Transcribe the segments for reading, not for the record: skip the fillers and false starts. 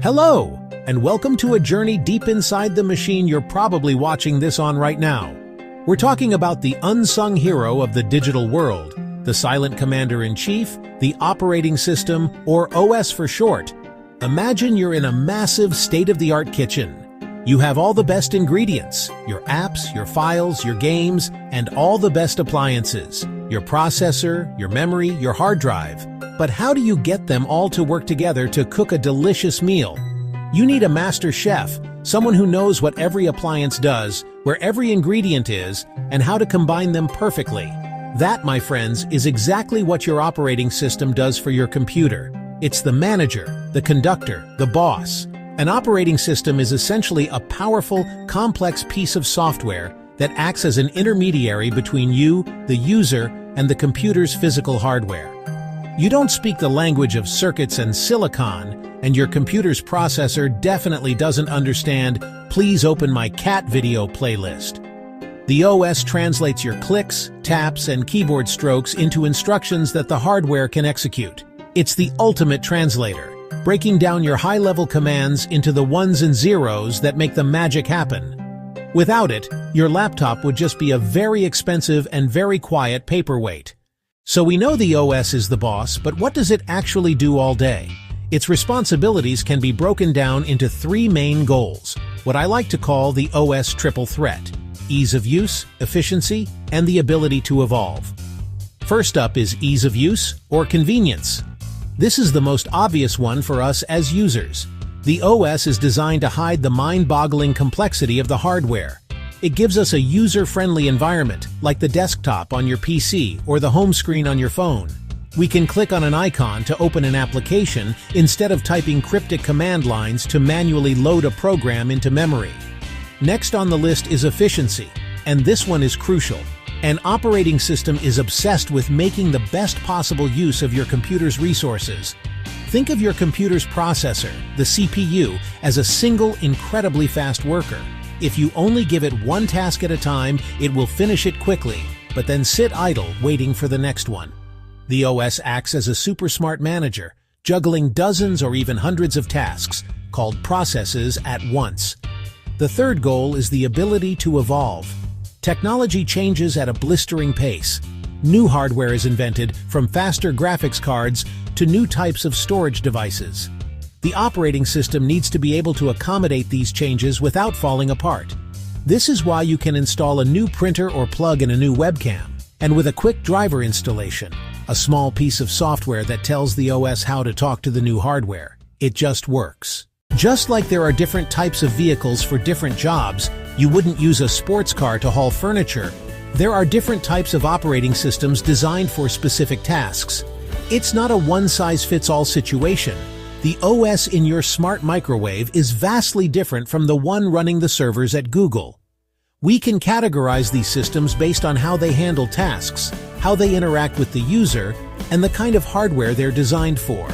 Hello, and welcome to a journey deep inside the machine you're probably watching this on right now. We're talking about the unsung hero of the digital world, the silent commander-in-chief, the operating system, or OS for short. Imagine you're in a massive state-of-the-art kitchen. You have all the best ingredients, your apps, your files, your games, and all the best appliances, your processor, your memory, your hard drive. But how do you get them all to work together to cook a delicious meal? You need a master chef, someone who knows what every appliance does, where every ingredient is, and how to combine them perfectly. That, my friends, is exactly what your operating system does for your computer. It's the manager, the conductor, the boss. An operating system is essentially a powerful, complex piece of software that acts as an intermediary between you, the user, and the computer's physical hardware. You don't speak the language of circuits and silicon, and your computer's processor definitely doesn't understand "please open my cat video playlist." The OS translates your clicks, taps, and keyboard strokes into instructions that the hardware can execute. It's the ultimate translator, breaking down your high-level commands into the ones and zeros that make the magic happen. Without it, your laptop would just be a very expensive and very quiet paperweight. So we know the OS is the boss, but what does it actually do all day? Its responsibilities can be broken down into three main goals, what I like to call the OS triple threat: ease of use, efficiency, and the ability to evolve. First up is ease of use, or convenience. This is the most obvious one for us as users. The OS is designed to hide the mind-boggling complexity of the hardware. It gives us a user-friendly environment, like the desktop on your PC or the home screen on your phone. We can click on an icon to open an application instead of typing cryptic command lines to manually load a program into memory. Next on the list is efficiency, and this one is crucial. An operating system is obsessed with making the best possible use of your computer's resources. Think of your computer's processor, the CPU, as a single, incredibly fast worker. If you only give it one task at a time, it will finish it quickly, but then sit idle waiting for the next one. The OS acts as a super smart manager, juggling dozens or even hundreds of tasks, called processes, at once. The third goal is the ability to evolve. Technology changes at a blistering pace. New hardware is invented, from faster graphics cards to new types of storage devices. The operating system needs to be able to accommodate these changes without falling apart. This is why you can install a new printer or plug in a new webcam. And with a quick driver installation, a small piece of software that tells the OS how to talk to the new hardware, it just works. Just like there are different types of vehicles for different jobs, you wouldn't use a sports car to haul furniture. There are different types of operating systems designed for specific tasks. It's not a one-size-fits-all situation. The OS in your smart microwave is vastly different from the one running the servers at Google. We can categorize these systems based on how they handle tasks, how they interact with the user, and the kind of hardware they're designed for.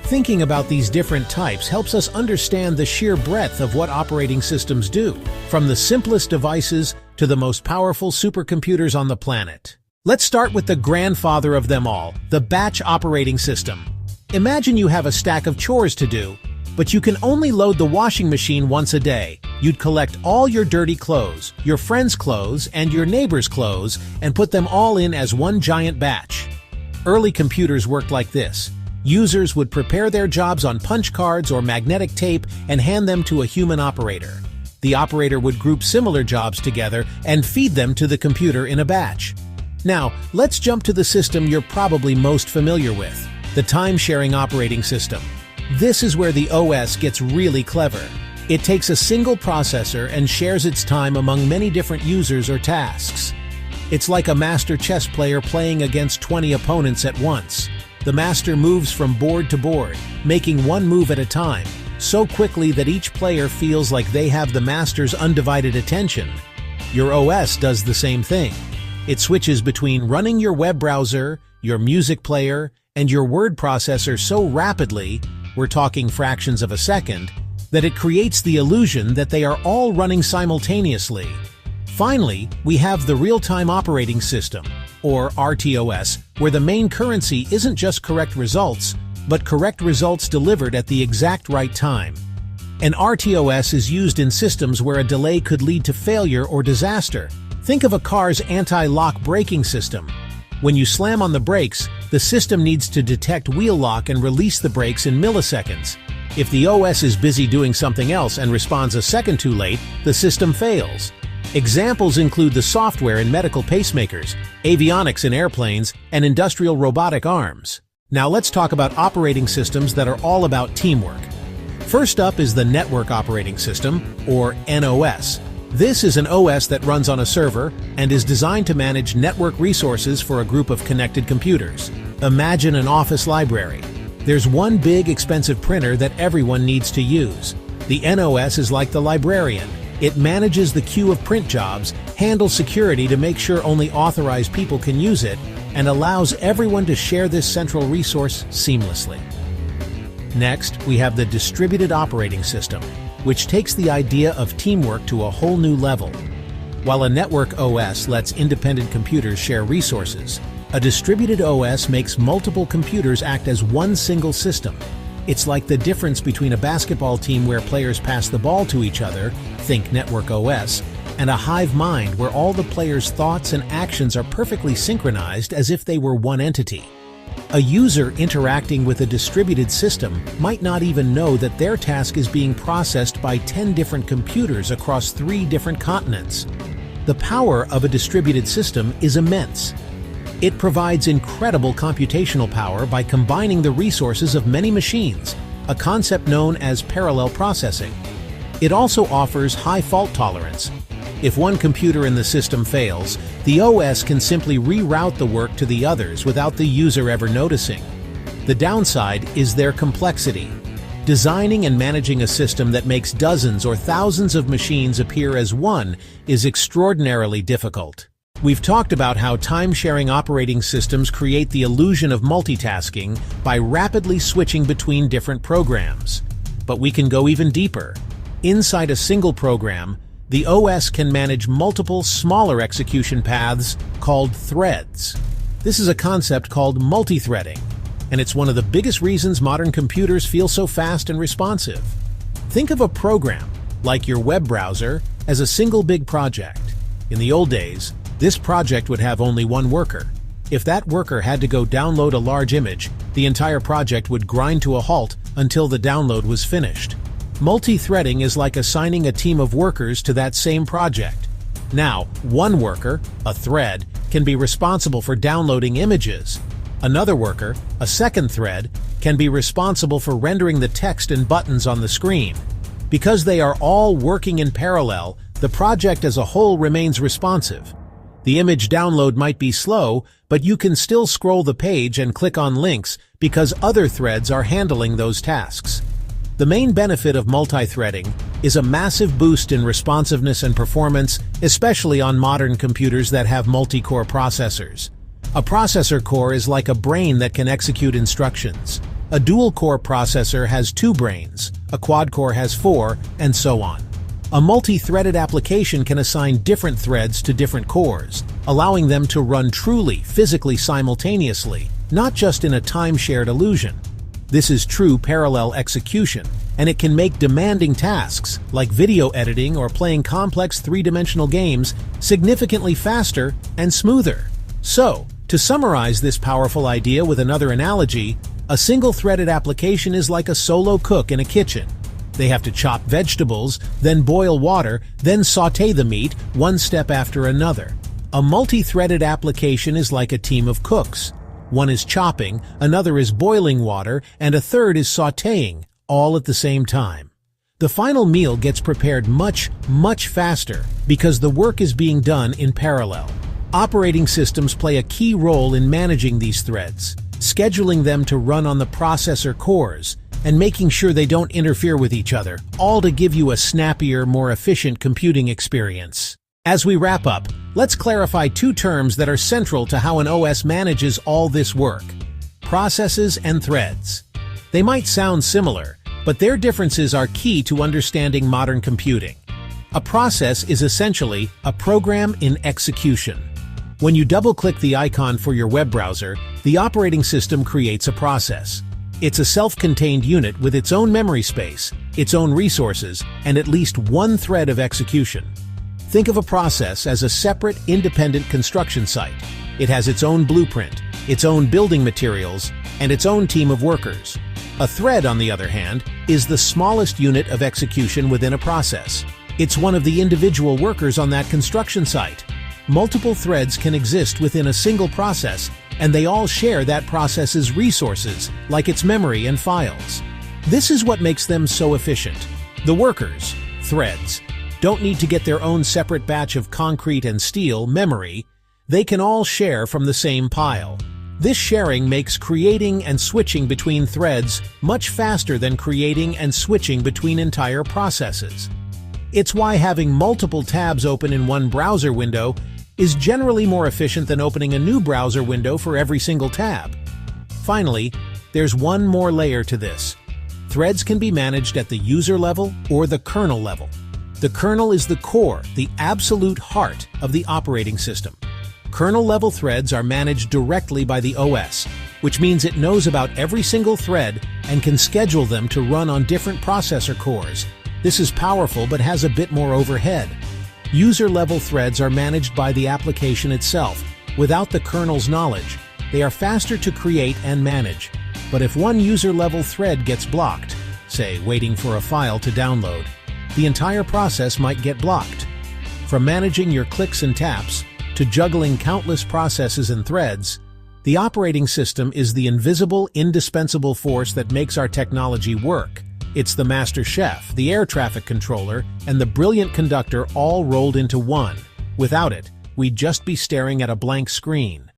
Thinking about these different types helps us understand the sheer breadth of what operating systems do, from the simplest devices to the most powerful supercomputers on the planet. Let's start with the grandfather of them all, the batch operating system. Imagine you have a stack of chores to do, but you can only load the washing machine once a day. You'd collect all your dirty clothes, your friends' clothes, and your neighbor's clothes, and put them all in as one giant batch. Early computers worked like this. Users would prepare their jobs on punch cards or magnetic tape and hand them to a human operator. The operator would group similar jobs together and feed them to the computer in a batch. Now, let's jump to the system you're probably most familiar with: the time-sharing operating system. This is where the OS gets really clever. It takes a single processor and shares its time among many different users or tasks. It's like a master chess player playing against 20 opponents at once. The master moves from board to board, making one move at a time, so quickly that each player feels like they have the master's undivided attention. Your OS does the same thing. It switches between running your web browser, your music player, and your word processor so rapidly, we're talking fractions of a second, that it creates the illusion that they are all running simultaneously. Finally, we have the real-time operating system, or RTOS, where the main currency isn't just correct results, but correct results delivered at the exact right time. An RTOS is used in systems where a delay could lead to failure or disaster. Think of a car's anti-lock braking system. When you slam on the brakes, the system needs to detect wheel lock and release the brakes in milliseconds. If the OS is busy doing something else and responds a second too late, the system fails. Examples include the software in medical pacemakers, avionics in airplanes, and industrial robotic arms. Now let's talk about operating systems that are all about teamwork. First up is the Network Operating System, or NOS. This is an OS that runs on a server and is designed to manage network resources for a group of connected computers. Imagine an office library. There's one big, expensive printer that everyone needs to use. The NOS is like the librarian. It manages the queue of print jobs, handles security to make sure only authorized people can use it, and allows everyone to share this central resource seamlessly. Next, we have the Distributed Operating System, which takes the idea of teamwork to a whole new level. While a network OS lets independent computers share resources, a distributed OS makes multiple computers act as one single system. It's like the difference between a basketball team where players pass the ball to each other, think Network OS, and a hive mind where all the players' thoughts and actions are perfectly synchronized as if they were one entity. A user interacting with a distributed system might not even know that their task is being processed by 10 different computers across 3 different continents. The power of a distributed system is immense. It provides incredible computational power by combining the resources of many machines, a concept known as parallel processing. It also offers high fault tolerance. If one computer in the system fails, the OS can simply reroute the work to the others without the user ever noticing. The downside is their complexity. Designing and managing a system that makes dozens or thousands of machines appear as one is extraordinarily difficult. We've talked about how time-sharing operating systems create the illusion of multitasking by rapidly switching between different programs. But we can go even deeper. Inside a single program, the OS can manage multiple smaller execution paths called threads. This is a concept called multithreading, and it's one of the biggest reasons modern computers feel so fast and responsive. Think of a program, like your web browser, as a single big project. In the old days, this project would have only one worker. If that worker had to go download a large image, the entire project would grind to a halt until the download was finished. Multi-threading is like assigning a team of workers to that same project. Now, one worker, a thread, can be responsible for downloading images. Another worker, a second thread, can be responsible for rendering the text and buttons on the screen. Because they are all working in parallel, the project as a whole remains responsive. The image download might be slow, but you can still scroll the page and click on links because other threads are handling those tasks. The main benefit of multi-threading is a massive boost in responsiveness and performance, especially on modern computers that have multi-core processors. A processor core is like a brain that can execute instructions. A dual-core processor has 2 brains, a quad-core has 4, and so on. A multi-threaded application can assign different threads to different cores, allowing them to run truly, physically simultaneously, not just in a time-shared illusion. This is true parallel execution, and it can make demanding tasks, like video editing or playing complex 3-dimensional games, significantly faster and smoother. So, to summarize this powerful idea with another analogy, a single-threaded application is like a solo cook in a kitchen. They have to chop vegetables, then boil water, then sauté the meat, one step after another. A multi-threaded application is like a team of cooks. One is chopping, another is boiling water, and a third is sautéing, all at the same time. The final meal gets prepared much, much faster because the work is being done in parallel. Operating systems play a key role in managing these threads, scheduling them to run on the processor cores, and making sure they don't interfere with each other, all to give you a snappier, more efficient computing experience. As we wrap up, let's clarify 2 terms that are central to how an OS manages all this work: processes and threads. They might sound similar, but their differences are key to understanding modern computing. A process is essentially a program in execution. When you double-click the icon for your web browser, the operating system creates a process. It's a self-contained unit with its own memory space, its own resources, and at least one thread of execution. Think of a process as a separate, independent construction site. It has its own blueprint, its own building materials, and its own team of workers. A thread, on the other hand, is the smallest unit of execution within a process. It's one of the individual workers on that construction site. Multiple threads can exist within a single process, and they all share that process's resources, like its memory and files. This is what makes them so efficient. The workers, threads, don't need to get their own separate batch of concrete and steel memory. They can all share from the same pile. This sharing makes creating and switching between threads much faster than creating and switching between entire processes. It's why having multiple tabs open in one browser window is generally more efficient than opening a new browser window for every single tab. Finally, there's one more layer to this. Threads can be managed at the user level or the kernel level. The kernel is the core, the absolute heart of the operating system. Kernel-level threads are managed directly by the OS, which means it knows about every single thread and can schedule them to run on different processor cores. This is powerful but has a bit more overhead. User-level threads are managed by the application itself. Without the kernel's knowledge, they are faster to create and manage. But if one user-level thread gets blocked, say waiting for a file to download, the entire process might get blocked. From managing your clicks and taps to juggling countless processes and threads, the operating system is the invisible, indispensable force that makes our technology work. It's the master chef, the air traffic controller, and the brilliant conductor all rolled into one. Without it, we'd just be staring at a blank screen.